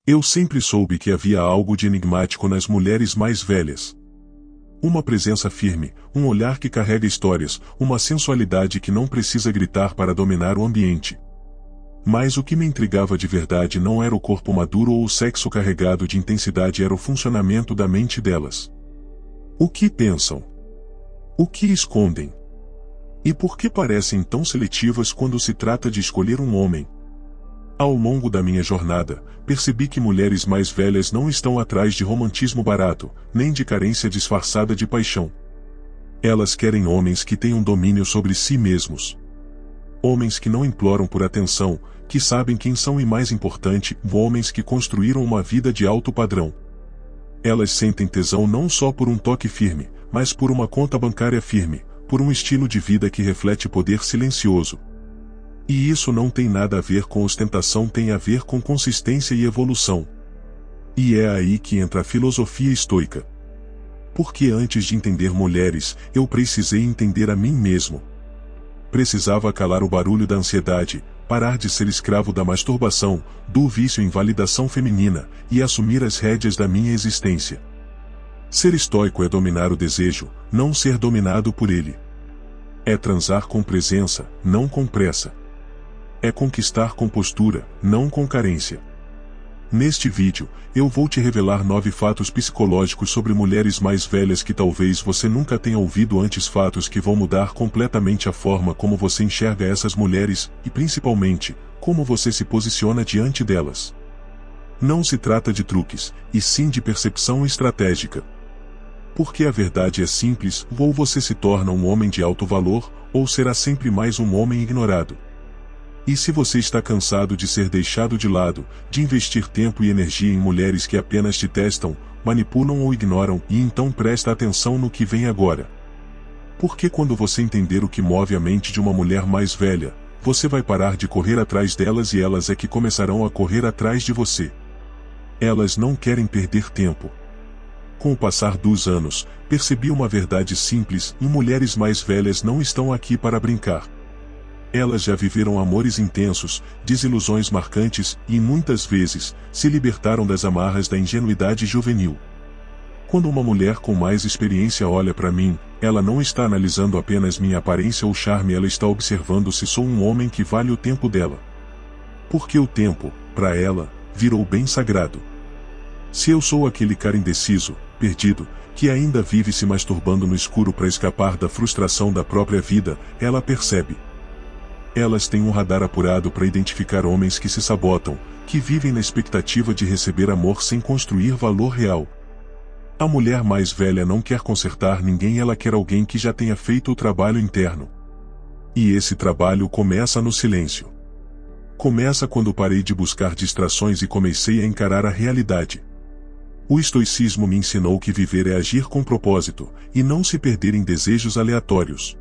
Eu sempre soube que havia algo de enigmático nas mulheres mais velhas. Uma presença firme, um olhar que carrega histórias, uma sensualidade que não precisa gritar para dominar o ambiente. Mas o que me intrigava de verdade não era o corpo maduro ou o sexo carregado de intensidade, era o funcionamento da mente delas. O que pensam? O que escondem? E por que parecem tão seletivas quando se trata de escolher um homem? Ao longo da minha jornada, percebi que mulheres mais velhas não estão atrás de romantismo barato, nem de carência disfarçada de paixão. Elas querem homens que tenham domínio sobre si mesmos. Homens que não imploram por atenção, que sabem quem são e, mais importante, homens que construíram uma vida de alto padrão. Elas sentem tesão não só por um toque firme, mas por uma conta bancária firme, por um estilo de vida que reflete poder silencioso. E isso não tem nada a ver com ostentação, tem a ver com consistência e evolução. E é aí que entra a filosofia estoica. Porque antes de entender mulheres, eu precisei entender a mim mesmo. Precisava calar o barulho da ansiedade, parar de ser escravo da masturbação, do vício em validação feminina, e assumir as rédeas da minha existência. Ser estoico é dominar o desejo, não ser dominado por ele. É transar com presença, não com pressa. É conquistar com postura, não com carência. Neste vídeo, eu vou te revelar 9 fatos psicológicos sobre mulheres mais velhas que talvez você nunca tenha ouvido antes, fatos que vão mudar completamente a forma como você enxerga essas mulheres, e principalmente, como você se posiciona diante delas. Não se trata de truques, e sim de percepção estratégica. Porque a verdade é simples: ou você se torna um homem de alto valor, ou será sempre mais um homem ignorado. E se você está cansado de ser deixado de lado, de investir tempo e energia em mulheres que apenas te testam, manipulam ou ignoram, e então presta atenção no que vem agora. Porque quando você entender o que move a mente de uma mulher mais velha, você vai parar de correr atrás delas e elas é que começarão a correr atrás de você. Elas não querem perder tempo. Com o passar dos anos, percebi uma verdade simples: mulheres mais velhas não estão aqui para brincar. Elas já viveram amores intensos, desilusões marcantes e, muitas vezes, se libertaram das amarras da ingenuidade juvenil. Quando uma mulher com mais experiência olha para mim, ela não está analisando apenas minha aparência ou charme, ela está observando se sou um homem que vale o tempo dela. Porque o tempo, para ela, virou bem sagrado. Se eu sou aquele cara indeciso, perdido, que ainda vive se masturbando no escuro para escapar da frustração da própria vida, ela percebe. Elas têm um radar apurado para identificar homens que se sabotam, que vivem na expectativa de receber amor sem construir valor real. A mulher mais velha não quer consertar ninguém, ela quer alguém que já tenha feito o trabalho interno. E esse trabalho começa no silêncio. Começa quando parei de buscar distrações e comecei a encarar a realidade. O estoicismo me ensinou que viver é agir com propósito, e não se perder em desejos aleatórios.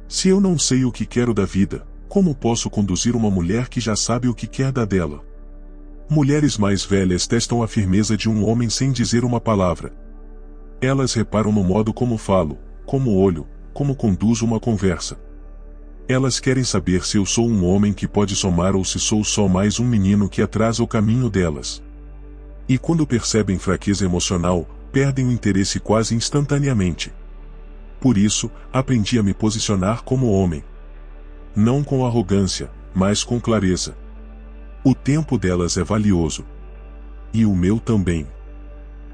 Se eu não sei o que quero da vida, como posso conduzir uma mulher que já sabe o que quer da dela? Mulheres mais velhas testam a firmeza de um homem sem dizer uma palavra. Elas reparam no modo como falo, como olho, como conduzo uma conversa. Elas querem saber se eu sou um homem que pode somar ou se sou só mais um menino que atrasa o caminho delas. E quando percebem fraqueza emocional, perdem o interesse quase instantaneamente. Por isso, aprendi a me posicionar como homem. Não com arrogância, mas com clareza. O tempo delas é valioso. E o meu também.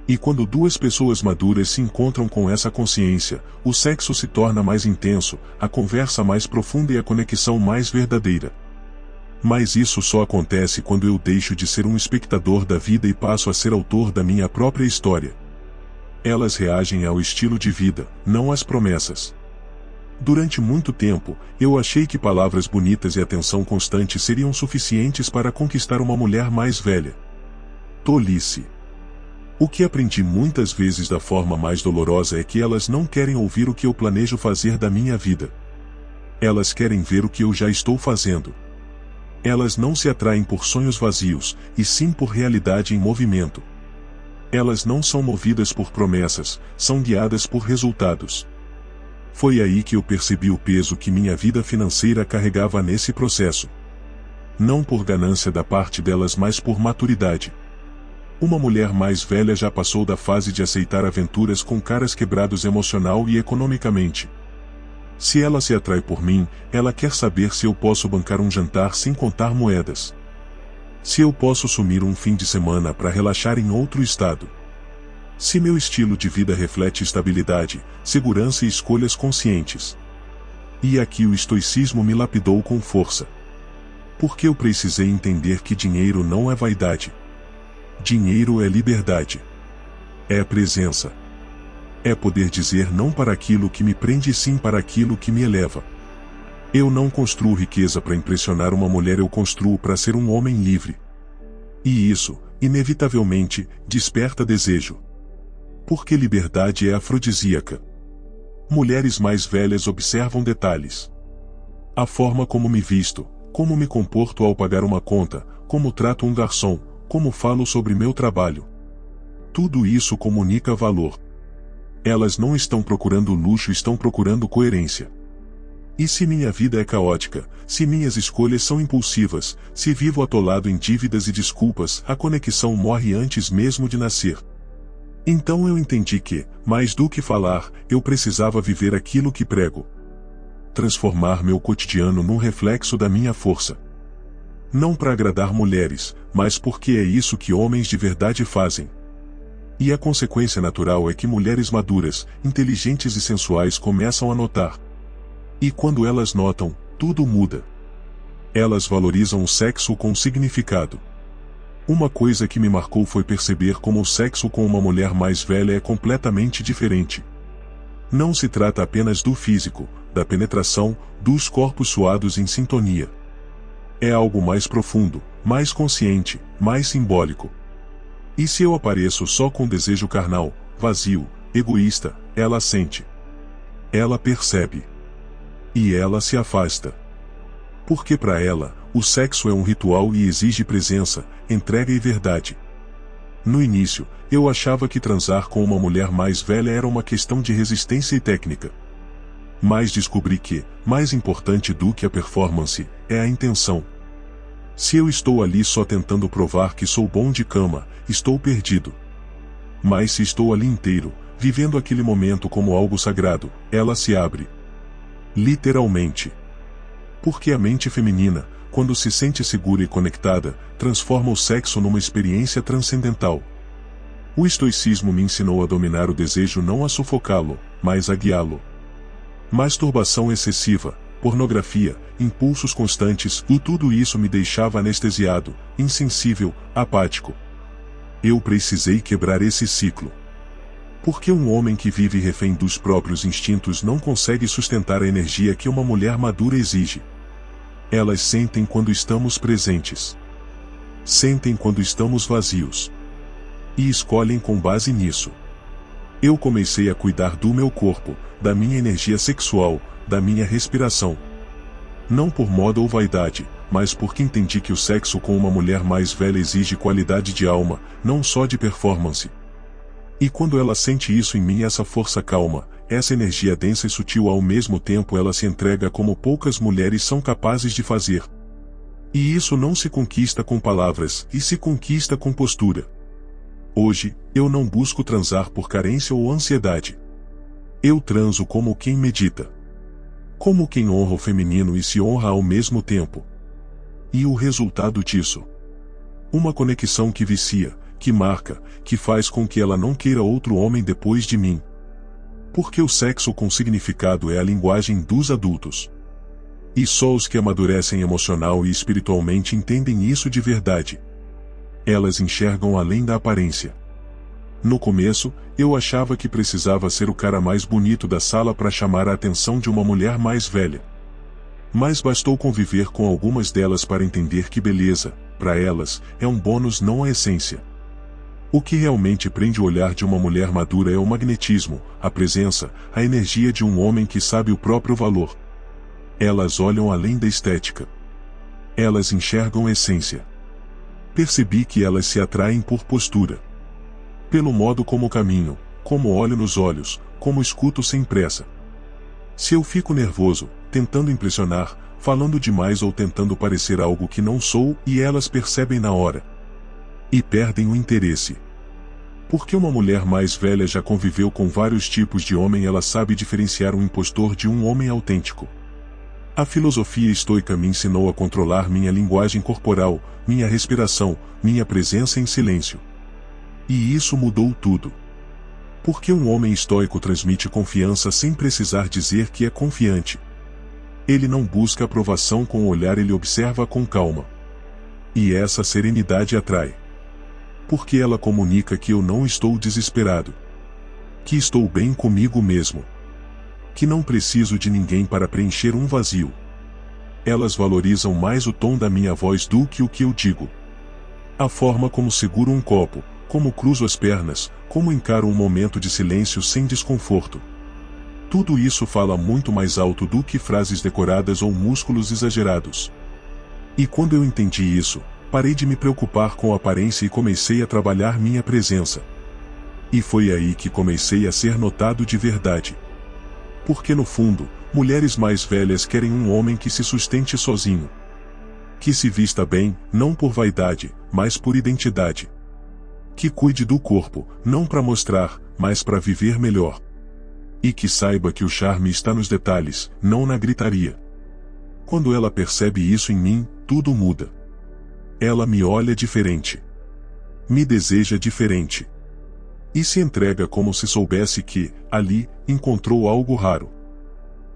E quando duas pessoas maduras se encontram com essa consciência, o sexo se torna mais intenso, a conversa mais profunda e a conexão mais verdadeira. Mas isso só acontece quando eu deixo de ser um espectador da vida e passo a ser autor da minha própria história. Elas reagem ao estilo de vida, não às promessas. Durante muito tempo, eu achei que palavras bonitas e atenção constante seriam suficientes para conquistar uma mulher mais velha. Tolice. O que aprendi muitas vezes da forma mais dolorosa é que elas não querem ouvir o que eu planejo fazer da minha vida. Elas querem ver o que eu já estou fazendo. Elas não se atraem por sonhos vazios, e sim por realidade em movimento. Elas não são movidas por promessas, são guiadas por resultados. Foi aí que eu percebi o peso que minha vida financeira carregava nesse processo. Não por ganância da parte delas, mas por maturidade. Uma mulher mais velha já passou da fase de aceitar aventuras com caras quebrados emocional e economicamente. Se ela se atrai por mim, ela quer saber se eu posso bancar um jantar sem contar moedas. Se eu posso sumir um fim de semana para relaxar em outro estado. Se meu estilo de vida reflete estabilidade, segurança e escolhas conscientes. E aqui o estoicismo me lapidou com força. Porque eu precisei entender que dinheiro não é vaidade. Dinheiro é liberdade. É presença. É poder dizer não para aquilo que me prende e sim para aquilo que me eleva. Eu não construo riqueza para impressionar uma mulher, eu construo para ser um homem livre. E isso, inevitavelmente, desperta desejo. Porque liberdade é afrodisíaca. Mulheres mais velhas observam detalhes. A forma como me visto, como me comporto ao pagar uma conta, como trato um garçom, como falo sobre meu trabalho. Tudo isso comunica valor. Elas não estão procurando luxo, estão procurando coerência. E se minha vida é caótica, se minhas escolhas são impulsivas, se vivo atolado em dívidas e desculpas, a conexão morre antes mesmo de nascer. Então eu entendi que, mais do que falar, eu precisava viver aquilo que prego. Transformar meu cotidiano num reflexo da minha força. Não para agradar mulheres, mas porque é isso que homens de verdade fazem. E a consequência natural é que mulheres maduras, inteligentes e sensuais começam a notar. E quando elas notam, tudo muda. Elas valorizam o sexo com significado. Uma coisa que me marcou foi perceber como o sexo com uma mulher mais velha é completamente diferente. Não se trata apenas do físico, da penetração, dos corpos suados em sintonia. É algo mais profundo, mais consciente, mais simbólico. E se eu apareço só com desejo carnal, vazio, egoísta, ela sente. Ela percebe. E ela se afasta. Porque para ela, o sexo é um ritual e exige presença, entrega e verdade. No início, eu achava que transar com uma mulher mais velha era uma questão de resistência e técnica. Mas descobri que, mais importante do que a performance, é a intenção. Se eu estou ali só tentando provar que sou bom de cama, estou perdido. Mas se estou ali inteiro, vivendo aquele momento como algo sagrado, ela se abre. Literalmente. Porque a mente feminina, quando se sente segura e conectada, transforma o sexo numa experiência transcendental. O estoicismo me ensinou a dominar o desejo, não a sufocá-lo, mas a guiá-lo. Masturbação excessiva, pornografia, impulsos constantes, e tudo isso me deixava anestesiado, insensível, apático. Eu precisei quebrar esse ciclo. Porque um homem que vive refém dos próprios instintos não consegue sustentar a energia que uma mulher madura exige. Elas sentem quando estamos presentes. Sentem quando estamos vazios. E escolhem com base nisso. Eu comecei a cuidar do meu corpo, da minha energia sexual, da minha respiração. Não por moda ou vaidade, mas porque entendi que o sexo com uma mulher mais velha exige qualidade de alma, não só de performance. E quando ela sente isso em mim, essa força calma, essa energia densa e sutil ao mesmo tempo, ela se entrega como poucas mulheres são capazes de fazer. E isso não se conquista com palavras, e se conquista com postura. Hoje, eu não busco transar por carência ou ansiedade. Eu transo como quem medita. Como quem honra o feminino e se honra ao mesmo tempo. E o resultado disso? Uma conexão que vicia, que marca, que faz com que ela não queira outro homem depois de mim. Porque o sexo com significado é a linguagem dos adultos. E só os que amadurecem emocional e espiritualmente entendem isso de verdade. Elas enxergam além da aparência. No começo, eu achava que precisava ser o cara mais bonito da sala para chamar a atenção de uma mulher mais velha. Mas bastou conviver com algumas delas para entender que beleza, para elas, é um bônus, não a essência. O que realmente prende o olhar de uma mulher madura é o magnetismo, a presença, a energia de um homem que sabe o próprio valor. Elas olham além da estética. Elas enxergam essência. Percebi que elas se atraem por postura. Pelo modo como caminho, como olho nos olhos, como escuto sem pressa. Se eu fico nervoso, tentando impressionar, falando demais ou tentando parecer algo que não sou, e elas percebem na hora. E perdem o interesse. Porque uma mulher mais velha já conviveu com vários tipos de homem, ela sabe diferenciar um impostor de um homem autêntico. A filosofia estoica me ensinou a controlar minha linguagem corporal, minha respiração, minha presença em silêncio. E isso mudou tudo. Porque um homem estoico transmite confiança sem precisar dizer que é confiante. Ele não busca aprovação com o olhar, ele observa com calma. E essa serenidade atrai. Porque ela comunica que eu não estou desesperado. Que estou bem comigo mesmo. Que não preciso de ninguém para preencher um vazio. Elas valorizam mais o tom da minha voz do que o que eu digo. A forma como seguro um copo, como cruzo as pernas, como encaro um momento de silêncio sem desconforto. Tudo isso fala muito mais alto do que frases decoradas ou músculos exagerados. E quando eu entendi isso, parei de me preocupar com a aparência e comecei a trabalhar minha presença. E foi aí que comecei a ser notado de verdade. Porque no fundo, mulheres mais velhas querem um homem que se sustente sozinho. Que se vista bem, não por vaidade, mas por identidade. Que cuide do corpo, não para mostrar, mas para viver melhor. E que saiba que o charme está nos detalhes, não na gritaria. Quando ela percebe isso em mim, tudo muda. Ela me olha diferente. Me deseja diferente. E se entrega como se soubesse que, ali, encontrou algo raro.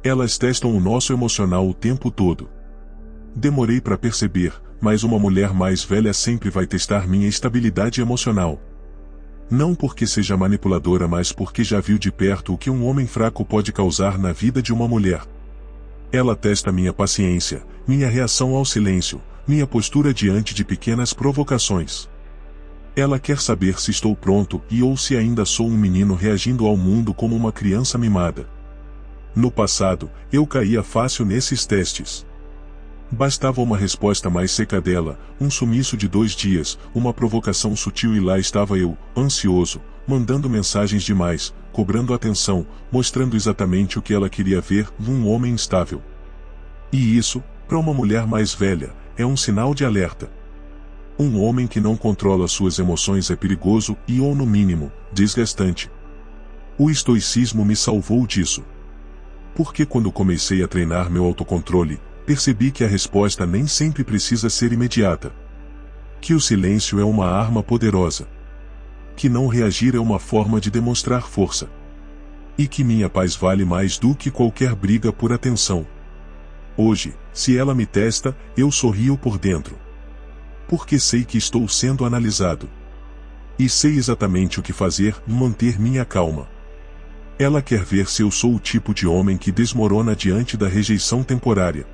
Elas testam o nosso emocional o tempo todo. Demorei para perceber, mas uma mulher mais velha sempre vai testar minha estabilidade emocional. Não porque seja manipuladora, mas porque já viu de perto o que um homem fraco pode causar na vida de uma mulher. Ela testa minha paciência, minha reação ao silêncio, minha postura diante de pequenas provocações. Ela quer saber se estou pronto ou se ainda sou um menino reagindo ao mundo como uma criança mimada. No passado, eu caía fácil nesses testes. Bastava uma resposta mais seca dela, um sumiço de 2 dias, uma provocação sutil e lá estava eu, ansioso, mandando mensagens demais, cobrando atenção, mostrando exatamente o que ela queria ver num homem instável. E isso, para uma mulher mais velha, é um sinal de alerta. Um homem que não controla suas emoções é perigoso ou no mínimo, desgastante. O estoicismo me salvou disso. Porque quando comecei a treinar meu autocontrole, percebi que a resposta nem sempre precisa ser imediata. Que o silêncio é uma arma poderosa. Que não reagir é uma forma de demonstrar força. E que minha paz vale mais do que qualquer briga por atenção. Hoje, se ela me testa, eu sorrio por dentro. Porque sei que estou sendo analisado. E sei exatamente o que fazer, manter minha calma. Ela quer ver se eu sou o tipo de homem que desmorona diante da rejeição temporária.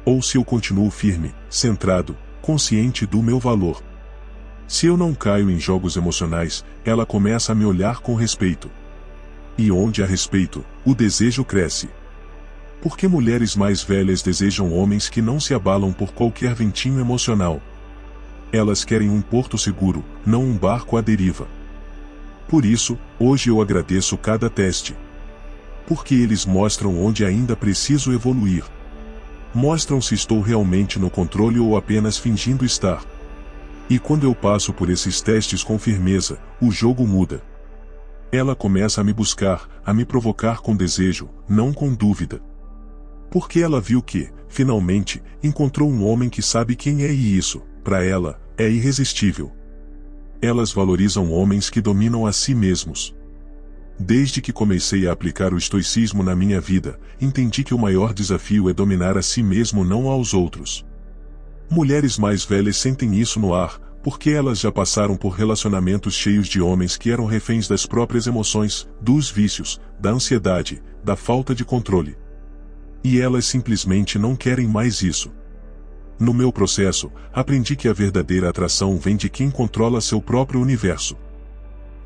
Ou se eu continuo firme, centrado, consciente do meu valor. Se eu não caio em jogos emocionais, ela começa a me olhar com respeito. E onde há respeito, o desejo cresce. Porque mulheres mais velhas desejam homens que não se abalam por qualquer ventinho emocional. Elas querem um porto seguro, não um barco à deriva. Por isso, hoje eu agradeço cada teste. Porque eles mostram onde ainda preciso evoluir. Mostram se estou realmente no controle ou apenas fingindo estar. E quando eu passo por esses testes com firmeza, o jogo muda. Ela começa a me buscar, a me provocar com desejo, não com dúvida. Porque ela viu que, finalmente, encontrou um homem que sabe quem é e isso, para ela, é irresistível. Elas valorizam homens que dominam a si mesmos. Desde que comecei a aplicar o estoicismo na minha vida, entendi que o maior desafio é dominar a si mesmo, não aos outros. Mulheres mais velhas sentem isso no ar, porque elas já passaram por relacionamentos cheios de homens que eram reféns das próprias emoções, dos vícios, da ansiedade, da falta de controle. E elas simplesmente não querem mais isso. No meu processo, aprendi que a verdadeira atração vem de quem controla seu próprio universo.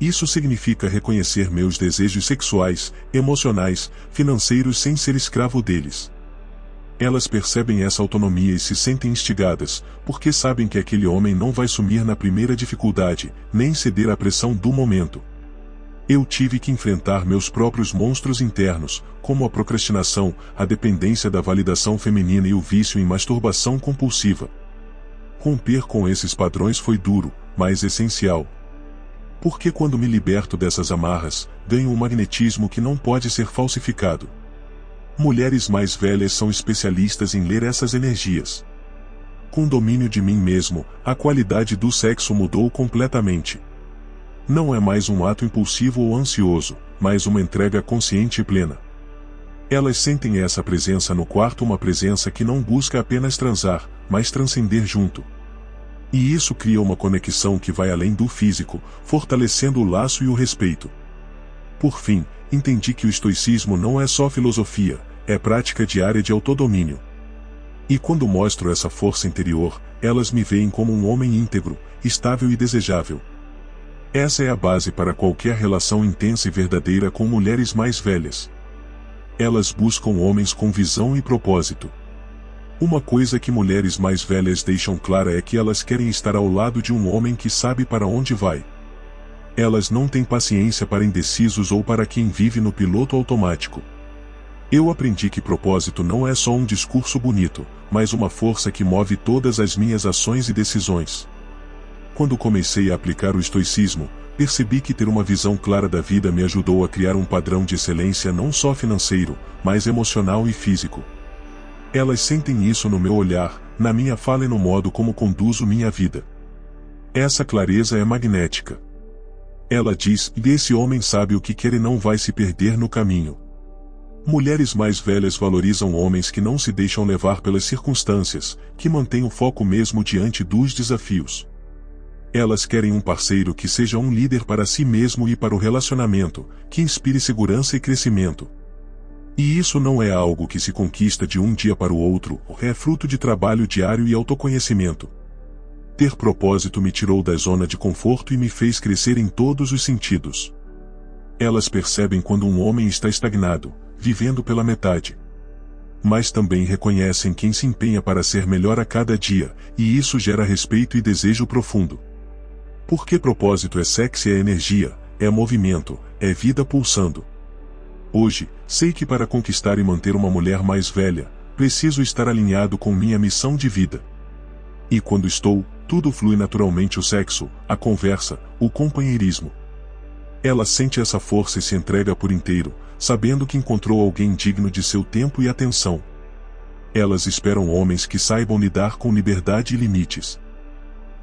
Isso significa reconhecer meus desejos sexuais, emocionais, financeiros sem ser escravo deles. Elas percebem essa autonomia e se sentem instigadas, porque sabem que aquele homem não vai sumir na primeira dificuldade, nem ceder à pressão do momento. Eu tive que enfrentar meus próprios monstros internos, como a procrastinação, a dependência da validação feminina e o vício em masturbação compulsiva. Romper com esses padrões foi duro, mas essencial. Porque quando me liberto dessas amarras, ganho um magnetismo que não pode ser falsificado. Mulheres mais velhas são especialistas em ler essas energias. Com domínio de mim mesmo, a qualidade do sexo mudou completamente. Não é mais um ato impulsivo ou ansioso, mas uma entrega consciente e plena. Elas sentem essa presença no quarto, uma presença que não busca apenas transar, mas transcender junto. E isso cria uma conexão que vai além do físico, fortalecendo o laço e o respeito. Por fim, entendi que o estoicismo não é só filosofia, é prática diária de autodomínio. E quando mostro essa força interior, elas me veem como um homem íntegro, estável e desejável. Essa é a base para qualquer relação intensa e verdadeira com mulheres mais velhas. Elas buscam homens com visão e propósito. Uma coisa que mulheres mais velhas deixam clara é que elas querem estar ao lado de um homem que sabe para onde vai. Elas não têm paciência para indecisos ou para quem vive no piloto automático. Eu aprendi que propósito não é só um discurso bonito, mas uma força que move todas as minhas ações e decisões. Quando comecei a aplicar o estoicismo, percebi que ter uma visão clara da vida me ajudou a criar um padrão de excelência não só financeiro, mas emocional e físico. Elas sentem isso no meu olhar, na minha fala e no modo como conduzo minha vida. Essa clareza é magnética. Ela diz: esse homem sabe o que quer e não vai se perder no caminho. Mulheres mais velhas valorizam homens que não se deixam levar pelas circunstâncias, que mantêm o foco mesmo diante dos desafios. Elas querem um parceiro que seja um líder para si mesmo e para o relacionamento, que inspire segurança e crescimento. E isso não é algo que se conquista de um dia para o outro, é fruto de trabalho diário e autoconhecimento. Ter propósito me tirou da zona de conforto e me fez crescer em todos os sentidos. Elas percebem quando um homem está estagnado, vivendo pela metade. Mas também reconhecem quem se empenha para ser melhor a cada dia, e isso gera respeito e desejo profundo. Porque propósito é sexy, é energia, é movimento, é vida pulsando. Hoje, sei que para conquistar e manter uma mulher mais velha, preciso estar alinhado com minha missão de vida. E quando estou, tudo flui naturalmente: o sexo, a conversa, o companheirismo. Ela sente essa força e se entrega por inteiro, sabendo que encontrou alguém digno de seu tempo e atenção. Elas esperam homens que saibam lidar com liberdade e limites.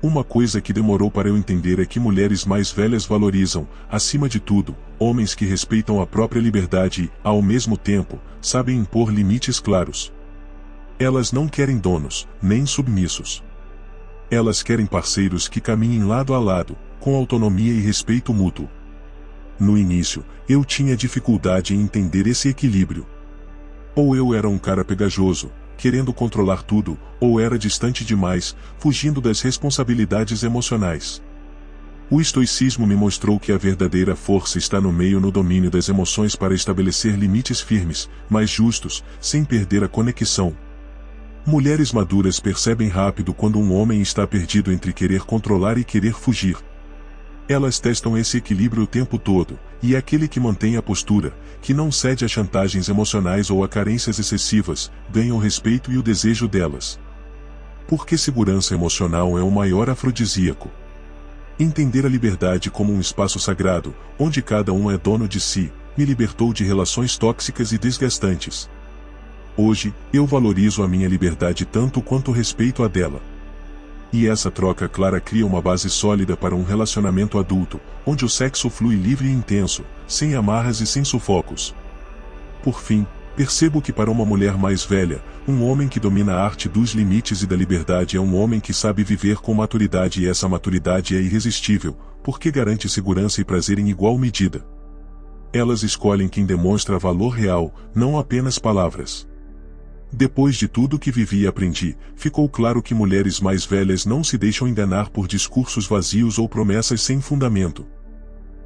Uma coisa que demorou para eu entender é que mulheres mais velhas valorizam, acima de tudo, homens que respeitam a própria liberdade e, ao mesmo tempo, sabem impor limites claros. Elas não querem donos, nem submissos. Elas querem parceiros que caminhem lado a lado, com autonomia e respeito mútuo. No início, eu tinha dificuldade em entender esse equilíbrio. Ou eu era um cara pegajoso, querendo controlar tudo, ou era distante demais, fugindo das responsabilidades emocionais. O estoicismo me mostrou que a verdadeira força está no meio, no domínio das emoções para estabelecer limites firmes, mas justos, sem perder a conexão. Mulheres maduras percebem rápido quando um homem está perdido entre querer controlar e querer fugir. Elas testam esse equilíbrio o tempo todo, e aquele que mantém a postura, que não cede a chantagens emocionais ou a carências excessivas, ganha o respeito e o desejo delas. Porque segurança emocional é o maior afrodisíaco. Entender a liberdade como um espaço sagrado, onde cada um é dono de si, me libertou de relações tóxicas e desgastantes. Hoje, eu valorizo a minha liberdade tanto quanto respeito a dela. E essa troca clara cria uma base sólida para um relacionamento adulto, onde o sexo flui livre e intenso, sem amarras e sem sufocos. Por fim, percebo que para uma mulher mais velha, um homem que domina a arte dos limites e da liberdade é um homem que sabe viver com maturidade, e essa maturidade é irresistível, porque garante segurança e prazer em igual medida. Elas escolhem quem demonstra valor real, não apenas palavras. Depois de tudo que vivi e aprendi, ficou claro que mulheres mais velhas não se deixam enganar por discursos vazios ou promessas sem fundamento.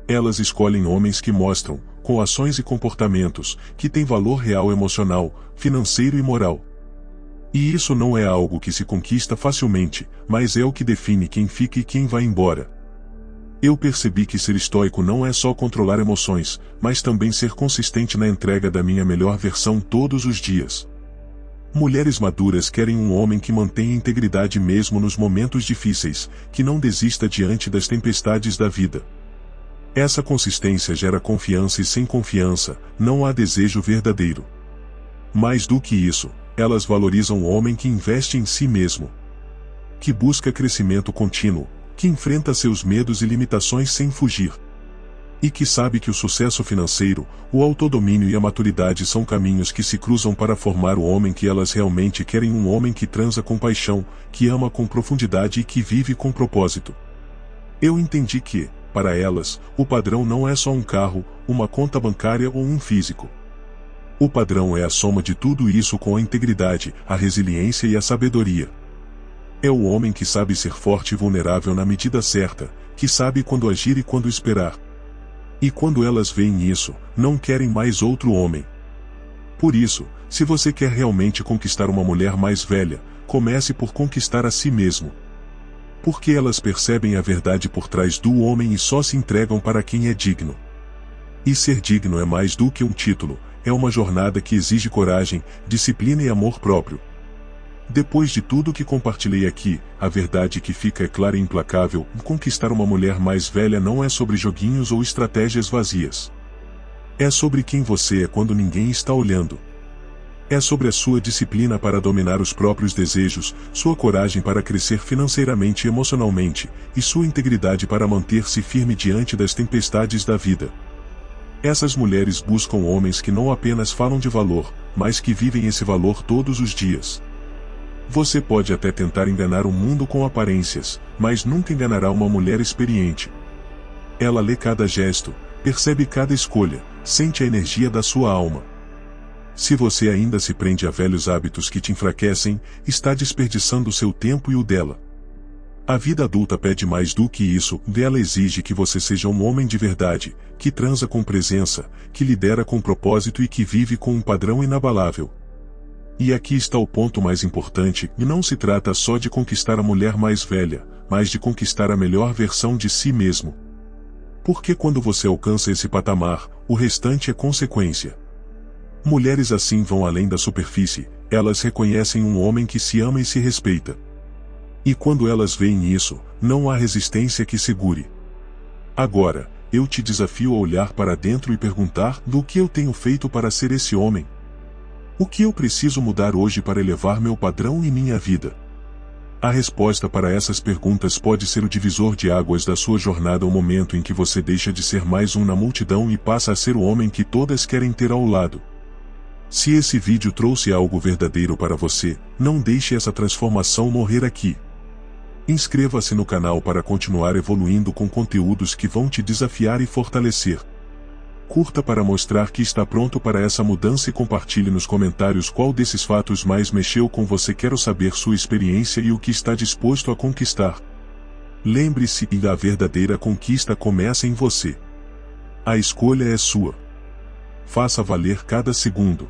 Elas escolhem homens que mostram, com ações e comportamentos, que têm valor real emocional, financeiro e moral. E isso não é algo que se conquista facilmente, mas é o que define quem fica e quem vai embora. Eu percebi que ser estoico não é só controlar emoções, mas também ser consistente na entrega da minha melhor versão todos os dias. Mulheres maduras querem um homem que mantenha integridade mesmo nos momentos difíceis, que não desista diante das tempestades da vida. Essa consistência gera confiança e sem confiança, não há desejo verdadeiro. Mais do que isso, elas valorizam o homem que investe em si mesmo, que busca crescimento contínuo, que enfrenta seus medos e limitações sem fugir, e que sabe que o sucesso financeiro, o autodomínio e a maturidade são caminhos que se cruzam para formar o homem que elas realmente querem, um homem que transa com paixão, que ama com profundidade e que vive com propósito. Eu entendi que, para elas, o padrão não é só um carro, uma conta bancária ou um físico. O padrão é a soma de tudo isso com a integridade, a resiliência e a sabedoria. É o homem que sabe ser forte e vulnerável na medida certa, que sabe quando agir e quando esperar. E quando elas veem isso, não querem mais outro homem. Por isso, se você quer realmente conquistar uma mulher mais velha, comece por conquistar a si mesmo. Porque elas percebem a verdade por trás do homem e só se entregam para quem é digno. E ser digno é mais do que um título, é uma jornada que exige coragem, disciplina e amor próprio. Depois de tudo que compartilhei aqui, a verdade que fica é clara e implacável: conquistar uma mulher mais velha não é sobre joguinhos ou estratégias vazias. É sobre quem você é quando ninguém está olhando. É sobre a sua disciplina para dominar os próprios desejos, sua coragem para crescer financeiramente e emocionalmente, e sua integridade para manter-se firme diante das tempestades da vida. Essas mulheres buscam homens que não apenas falam de valor, mas que vivem esse valor todos os dias. Você pode até tentar enganar o mundo com aparências, mas nunca enganará uma mulher experiente. Ela lê cada gesto, percebe cada escolha, sente a energia da sua alma. Se você ainda se prende a velhos hábitos que te enfraquecem, está desperdiçando seu tempo e o dela. A vida adulta pede mais do que isso, dela exige que você seja um homem de verdade, que transa com presença, que lidera com propósito e que vive com um padrão inabalável. E aqui está o ponto mais importante: não se trata só de conquistar a mulher mais velha, mas de conquistar a melhor versão de si mesmo. Porque quando você alcança esse patamar, o restante é consequência. Mulheres assim vão além da superfície, elas reconhecem um homem que se ama e se respeita. E quando elas veem isso, não há resistência que segure. Agora, eu te desafio a olhar para dentro e perguntar: do que eu tenho feito para ser esse homem? O que eu preciso mudar hoje para elevar meu padrão e minha vida? A resposta para essas perguntas pode ser o divisor de águas da sua jornada, o momento em que você deixa de ser mais um na multidão e passa a ser o homem que todas querem ter ao lado. Se esse vídeo trouxe algo verdadeiro para você, não deixe essa transformação morrer aqui. Inscreva-se no canal para continuar evoluindo com conteúdos que vão te desafiar e fortalecer. Curta para mostrar que está pronto para essa mudança e compartilhe nos comentários qual desses fatos mais mexeu com você. Quero saber sua experiência e o que está disposto a conquistar. Lembre-se que a verdadeira conquista começa em você. A escolha é sua. Faça valer cada segundo.